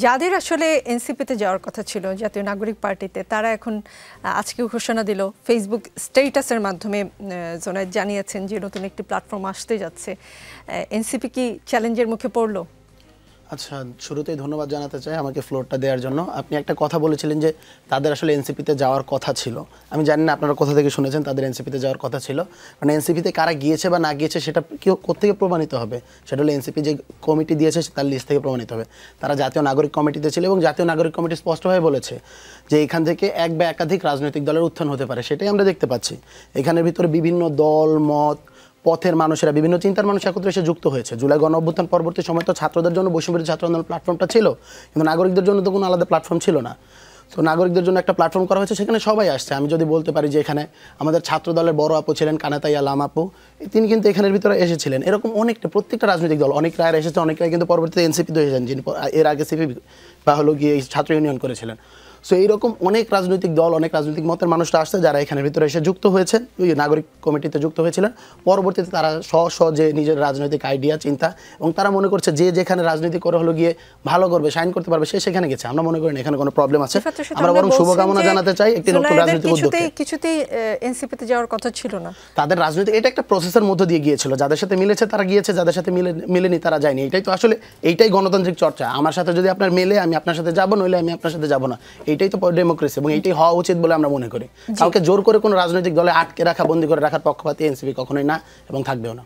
যাদের আসলে এনসিপিতে যাওয়ার কথা ছিল জাতীয় নাগরিক পার্টিতে, তারা এখন আজকে ঘোষণা দিল ফেসবুক স্ট্যাটাসের মাধ্যমে জোনায়েদ জানিয়েছেন যে নতুন একটি প্ল্যাটফর্ম আসতে যাচ্ছে। এনসিপি কি চ্যালেঞ্জের মুখে পড়লো? আচ্ছা, শুরুতেই ধন্যবাদ জানাতে চাই আমাকে ফ্লোরটা দেওয়ার জন্য। আপনি একটা কথা বলেছিলেন যে তাদের আসলে এনসিপিতে যাওয়ার কথা ছিল। আমি জানি না আপনারা কোথা থেকে শুনেছেন তাদের এনসিপিতে যাওয়ার কথা ছিল। মানে এনসিপিতে কারা গিয়েছে বা না গিয়েছে সেটা কেউ কোত্থেকে প্রমাণিত হবে? সেটা হলো এনসিপি যে কমিটি দিয়েছে তার লিস্ট থেকে প্রমাণিত হবে। তারা জাতীয় নাগরিক কমিটিতে ছিল এবং জাতীয় নাগরিক কমিটি স্পষ্টভাবে বলেছে যে এখান থেকে এক বা একাধিক রাজনৈতিক দলের উত্থান হতে পারে। সেটাই আমরা দেখতে পাচ্ছি। এখানের ভিতরে বিভিন্ন দল মত পথের মানুষেরা, বিভিন্ন চিন্তার মানুষ একত্রে এসে যুক্ত হয়েছে। জুলাই গণঅভ্যুত্থান পরবর্তী সময় তো ছাত্রদের জন্য বৈষম্যবিরোধী ছাত্র আন্দোলন প্ল্যাটফর্মটা ছিল, কিন্তু নাগরিকদের জন্য তো কোনো আলাদা প্ল্যাটফর্ম ছিল না। তো নাগরিকদের জন্য একটা প্ল্যাটফর্ম করা হয়েছে, সেখানে সবাই আসছে। আমি যদি বলতে পারি যে এখানে আমাদের ছাত্র দলের বড় আপু ছিলেন কানাতাইয়া লাম আপু, তিনি কিন্তু এখানের ভিতরে এসেছিলেন। এরকম অনেকটা প্রত্যেকটা রাজনৈতিক দল, অনেক রায় এসেছে, অনেকে কিন্তু পরবর্তীতে এনসিপি হয়েছেন, যিনি এর আগে সিপি বা হলো গিয়ে ছাত্র ইউনিয়ন করেছিলেন। সো এইরকম অনেক রাজনৈতিক দল, অনেক রাজনৈতিক মতের মানুষরা আসছে যারা এখানের ভিতরে এসে যুক্ত হয়েছেন, নাগরিক কমিটিতে যুক্ত হয়েছিলেন। পরবর্তীতে তারা যে নিজের রাজনৈতিক আইডিয়া চিন্তা এবং তারা মনে করছে যে যেখানে রাজনীতি করে হলো গিয়ে ভালো করবে, শাইন করতে পারবে, সে সেখানে গেছে। আমরা মনে করি না এখানে কোনো প্রবলেম আছে। আমরা বরং শুভকামনা জানাতে চাই একটি নতুন রাজনৈতিক উদ্যোগে। কিছুতেই এনসিপিতে যাওয়ার কথা ছিল না তাদের রাজনীতি, এটা একটা প্রসেসের মধ্য দিয়ে গিয়েছিল। যাদের সাথে মিলেছে তারা গিয়েছে, যাদের সাথে মিলেনি তারা যায়নি। এটাই তো আসলে এইটাই গণতান্ত্রিক চর্চা। আমার সাথে যদি আপনার মেলে আমি আপনার সাথে যাবো, নইলে আমি আপনার সাথে যাবো না। এইটাই তো ডেমোক্রেসি এবং এইটাই হওয়া উচিত বলে আমরা মনে করি। কাউকে জোর করে কোনো রাজনৈতিক দলে আটকে রাখা, বন্দী করে রাখার পক্ষপাতী এনসিপি কখনোই না এবং থাকবেও না।